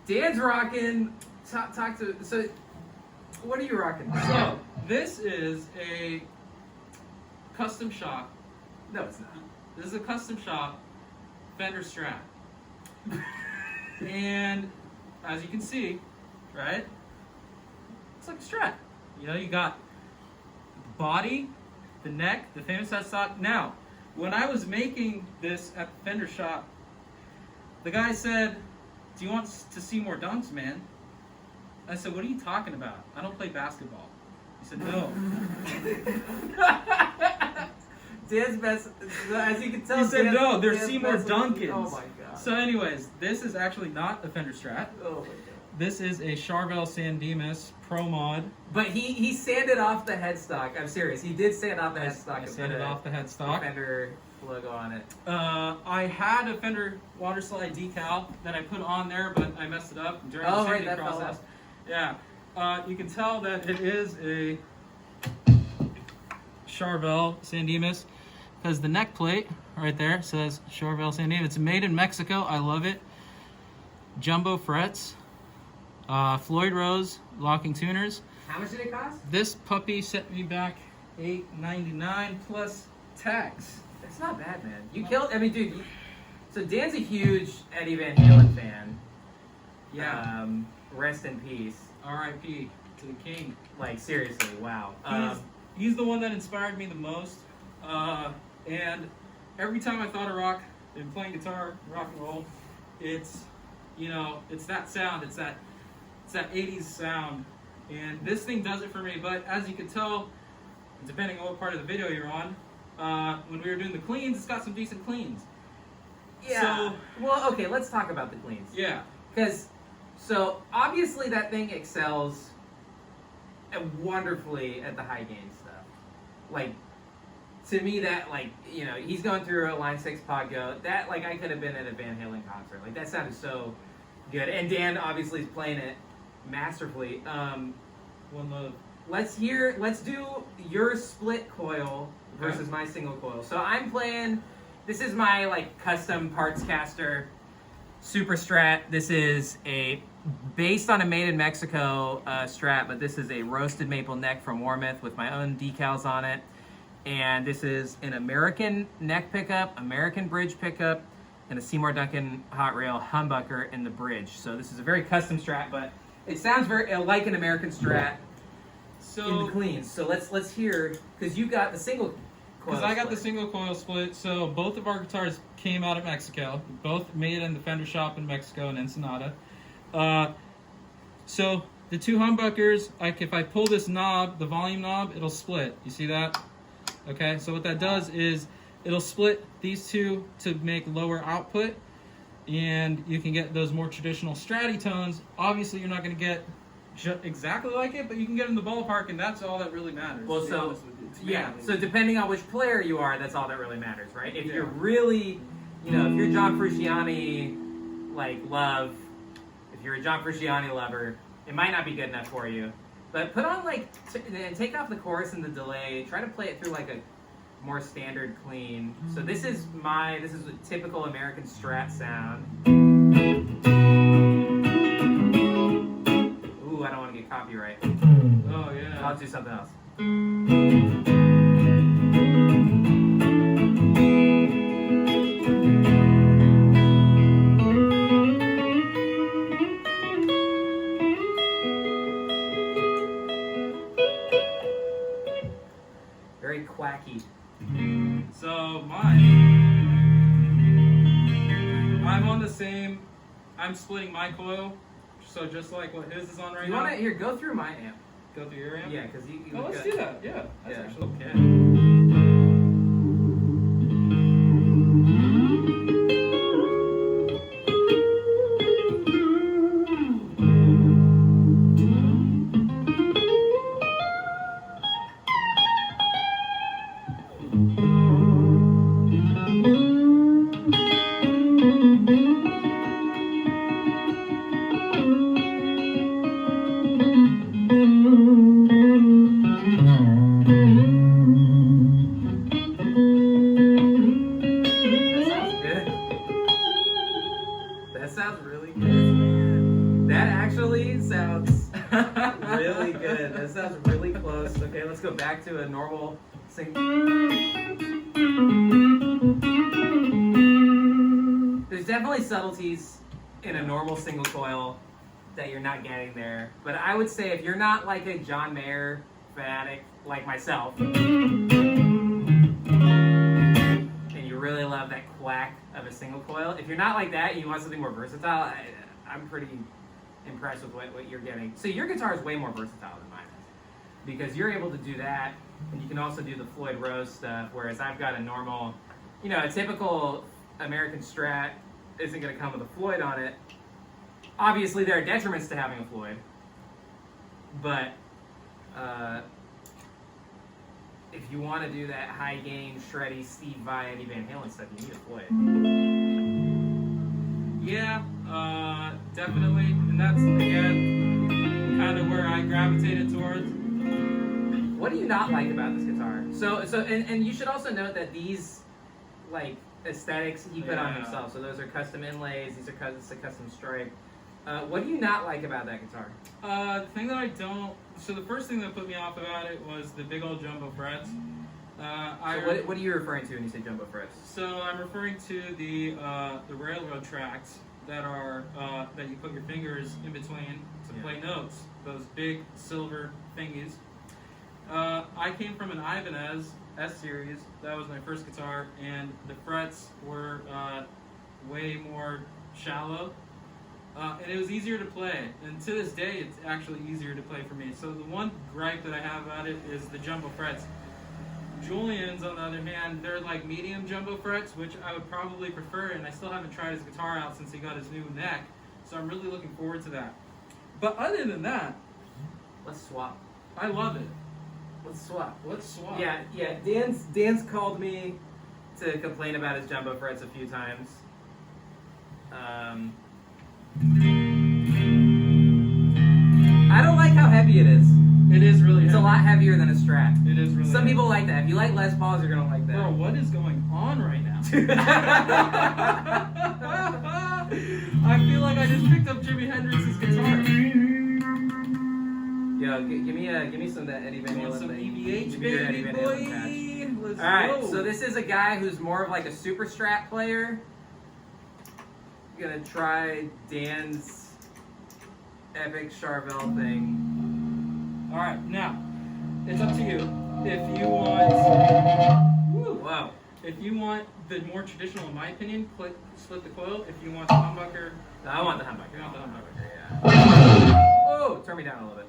Dan's rocking. Talk to. So, what are you rocking? So, this is a custom shop. No, it's not. This is a custom shop Fender Strat. And as you can see, right? It's like a Strat. You know, you got the body, the neck, the famous headstock. Now, when I was making this at the Fender shop, the guy said, "Do you want to see more dunks, man?" I said, "What are you talking about? I don't play basketball." He said, "No." Dan's best, as you can tell. He said, "No, there's Dan's Seymour best- Duncans." Oh my god. So anyways, this is actually not a Fender Strat. Oh my god. This is a Charvel San Dimas Pro Mod. But he sanded off the headstock. I'm serious. He did sand off the headstock. I sanded off the headstock. Fender logo on it. I had a Fender water slide decal that I put on there, but I messed it up during the Oh, right, sanding that fell process. off. Yeah. You can tell that it is a Charvel San Dimas because the neck plate right there says Charvel San Dimas. It's made in Mexico. I love it. Jumbo frets. Floyd Rose locking tuners. How much did it cost? This puppy set me back $8.99 plus tax. That's not bad, man. You killed. I mean, dude. So Dan's a huge Eddie Van Halen fan. Yeah. Rest in peace. R.I.P. to the king. Like seriously, wow. He's the one that inspired me the most. And every time I thought of rock and playing guitar, rock and roll, it's, you know, it's that sound. It's that 80s sound. And this thing does it for me. But as you can tell, depending on what part of the video you're on, when we were doing the cleans, it's got some decent cleans. Yeah. So, well, okay. Let's talk about the cleans. yeah. Because, so obviously that thing excels wonderfully at the high gain stuff. Like, to me, that, like, you know, he's going through a Line 6 Podgo. That, like, I could have been at a Van Halen concert. Like, that sounded so good. And Dan obviously is playing it masterfully. One love. Let's do your split coil versus my single coil. So I'm playing, this is my, like, custom parts caster Superstrat. This is based on a made in Mexico Strat, but this is a roasted maple neck from Warmouth with my own decals on it. And this is an American neck pickup, American bridge pickup, and a Seymour Duncan hot rail humbucker in the bridge. So this is a very custom Strat, but it sounds very like an American Strat in the cleans. So let's hear, because you got the single coil. Because I got the single coil split, so both of our guitars came out of Mexico. Both made in the Fender shop in Mexico in Ensenada. So the two humbuckers, if I pull this knob, the volume knob, it'll split. You see that? Okay, so what that does is it'll split these two to make lower output, and you can get those more traditional Stratty tones. Obviously, you're not going to get exactly like it, but you can get in the ballpark, and that's all that really matters. Well, so yeah, so depending on which player you are, that's all that really matters, right? If you're really, you know, if you're John Frusciante, like, love, if you're a John Frusciante lover, it might not be good enough for you. But put on, like, take off the chorus and the delay. Try to play it through, like, a more standard clean. So this is a typical American Strat sound. Ooh, I don't want to get copyright. Oh, yeah. I'll do something else. Very quacky. So mine, I'm on the same, I'm splitting my coil, so just like what his is on right You now. want to, here, go through my amp. Go through your amp? Yeah, because you Oh, let's got- do that, yeah. That's Yeah. actually okay. sounds really good. That sounds really close. Okay, let's go back to a normal single. There's definitely subtleties in a normal single coil that you're not getting there. But I would say if you're not like a John Mayer fanatic like myself, and you really love that quack of a single coil, if you're not like that and you want something more versatile, I'm pretty impressed with what you're getting. So your guitar is way more versatile than mine is, because you're able to do that, and you can also do the Floyd Rose stuff, whereas I've got a normal, a typical American Strat isn't going to come with a Floyd on it. Obviously, there are detriments to having a Floyd, but if you want to do that high gain, shreddy, Steve Vai, Eddie Van Halen stuff, you need a Floyd. Yeah, definitely, and that's again kind of where I gravitated towards. What do you not like about this guitar? And you should also note that these like aesthetics he put on himself. So those are custom inlays. These are custom stripe. What do you not like about that guitar? The thing that I don't. So the first thing that put me off about it was the big old jumbo frets. What are you referring to when you say jumbo frets? So I'm referring to the railroad tracks that are that you put your fingers in between to play notes. Those big silver thingies. I came from an Ibanez S series. That was my first guitar, and the frets were way more shallow. And it was easier to play, and to this day it's actually easier to play for me. So the one gripe that I have about it is the jumbo frets. Julian's, on the other hand, they're like medium jumbo frets, which I would probably prefer, and I still haven't tried his guitar out since he got his new neck, so I'm really looking forward to that. But other than that, let's swap. I love it. Let's swap. Let's swap. Yeah. Dan's called me to complain about his jumbo frets a few times. I don't like how heavy it is. It is really It's heavy. a lot heavier than a Strat. It is really Some heavy. people like that. If you like Les Pauls, you're gonna like that. Bro, what is going on right now? I feel like I just picked up Jimi Hendrix's guitar. Yo, give me some of that Eddie Van Halen Some thing. EVH, Give me your Eddie baby Van Halen boy. patch. Let's All right, go. so this is a guy who's more of like a super strat player. Gonna try Dan's epic Charvel thing. All right, now it's up to you. If you want, Wow. If you want the more traditional, in my opinion, split the coil. If you want the humbucker, I want the humbucker. you want the humbucker. Yeah. Oh, turn me down a little bit.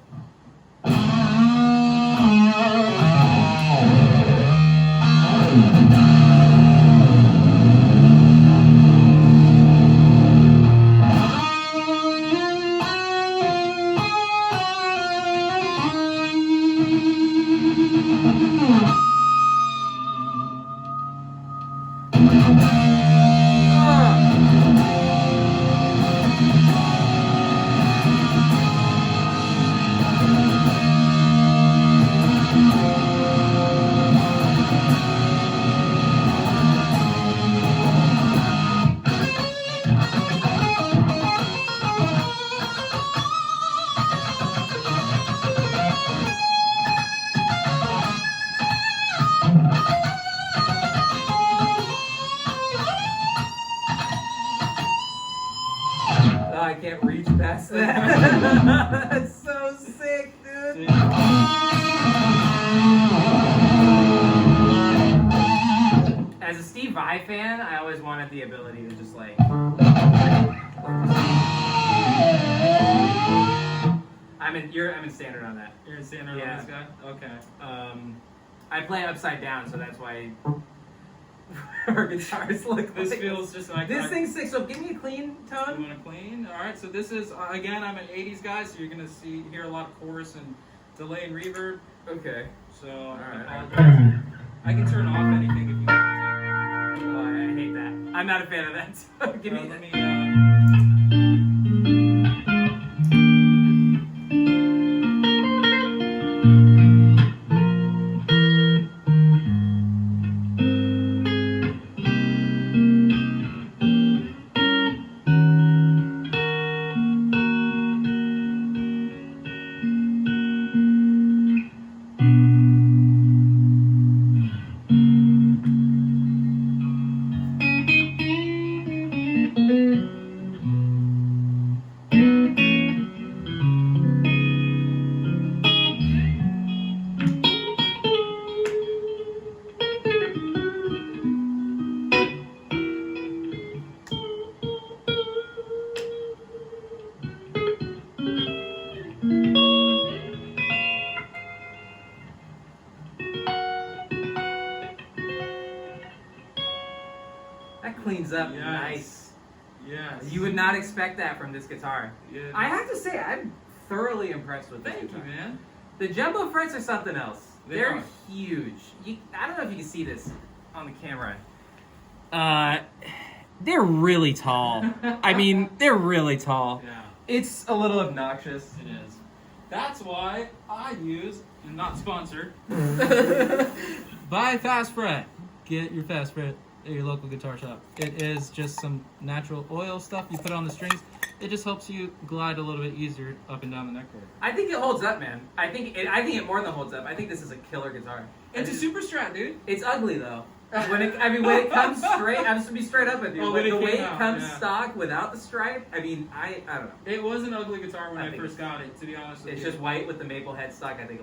I can't reach past that. That's so sick, dude. As a Steve Vai fan, I always wanted the ability to just like. I'm in standard on that. You're in standard on this guy. Okay. I play upside down, so that's why our guitars look This like feels just like this thing's sick. So give me a clean You tone. want to clean? All right. So this is again. I'm an '80s guy, so you're gonna hear a lot of chorus and delay and reverb. Okay. So right. I apologize. I can turn off anything if you want Oh, I hate that. I'm not a fan of that. So give me me. to. Let me. cleans up Yes. nice. Yes. You would not expect that from this guitar. Yeah. I have to say, I'm thoroughly impressed with this Thank you, guitar. man. The jumbo frets are something else. They They're are. huge. I don't know if you can see this on the camera. They're really tall. I mean, they're really tall. Yeah. It's a little obnoxious. It is. That's why I use, and not sponsored, buy Fast Fret. Get your Fast Fret at your local guitar shop. It is just some natural oil stuff you put on the strings. It just helps you glide a little bit easier up and down the neckboard. I think it holds up, man. I think it more than holds up. I think this is a killer guitar. It's a super strat, dude. It's ugly though. When it comes straight, I'm just gonna be straight up with you. Oh, Like, when the it way came it out, comes yeah. stock without the stripe, I mean, I don't know. It was an ugly guitar when I I think first got it, to be honest with It's you. just white with the maple headstock. I think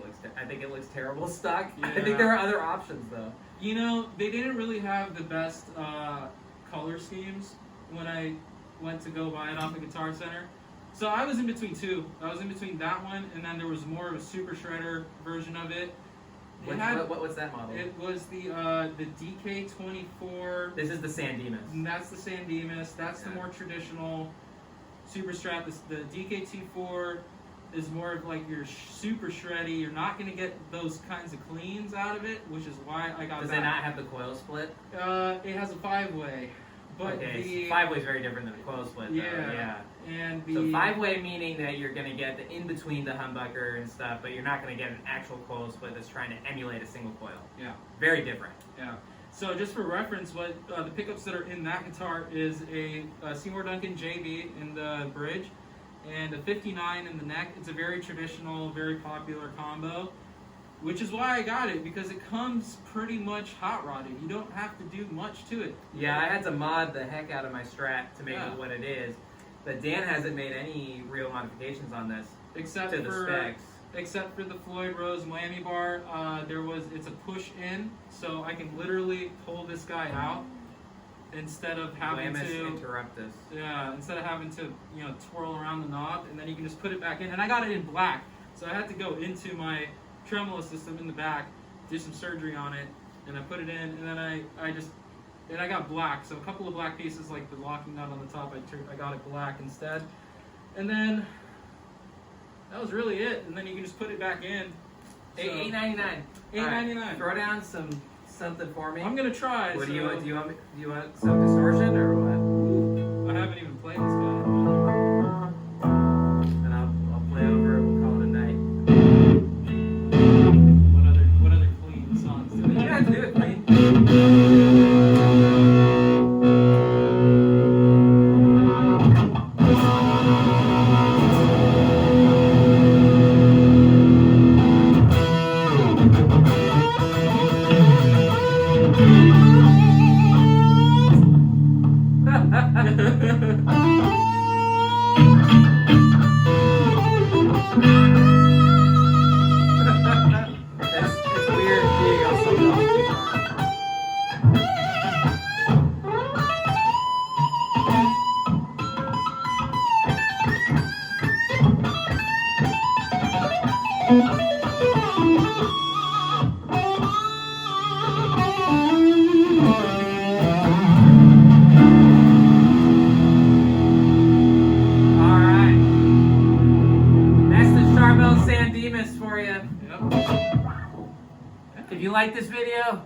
it looks terrible stock. I Yeah. think there are other options though. You know, they didn't really have the best color schemes when I went to go buy it off the Guitar Center. So I was in between two. I was in between that one, and then there was more of a super shredder version of it. What's that model? It was the DK24. This is the San Dimas. And that's the San Dimas. That's the more traditional Superstrat. The DK24 is more of like your super shreddy. You're not going to get those kinds of cleans out of it, which is why I got Does that. it not have the coil split? It has a 5-way. But Okay, the 5-way is very different than the coil split. Though. Yeah. And the So 5-way meaning that you're going to get the in between the humbucker and stuff, but you're not going to get an actual coil split that's trying to emulate a single coil. Yeah. Very different. Yeah. So just for reference, what the pickups that are in that guitar is a Seymour Duncan JB in the bridge and a 59 in the neck. It's a very traditional, very popular combo, which is why I got it, because it comes pretty much hot rodded. You don't have to do much to it. Yeah, I had to mod the heck out of my Strat to make Yeah. it what it is, but Dan hasn't made any real modifications on this Except to the for specs. Except for the Floyd Rose Miami bar, it's a push in, so I can literally pull this guy out instead of having Glamis to Interruptus. instead of having to twirl around the knob, and then you can just put it back in. And I got it in black, so I had to go into my tremolo system in the back, do some surgery on it, and I put it in, and then I got black. So a couple of black pieces, like the locking nut on the top, I got it black instead, and then that was really it. And then you can just put it back in. So, $8.99. $8.99. Throw down something for me. I'm gonna try. What so do you want some distortion or what? I haven't even played this guy. Then I'll play over it. We'll call it a night. What other clean songs do You they don't have have? to do it clean. It's weird being on someone else's guitar. Alright. That's the Charvel San Dimas for you. Yep. If you like this video,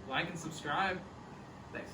Like and subscribe. thanks.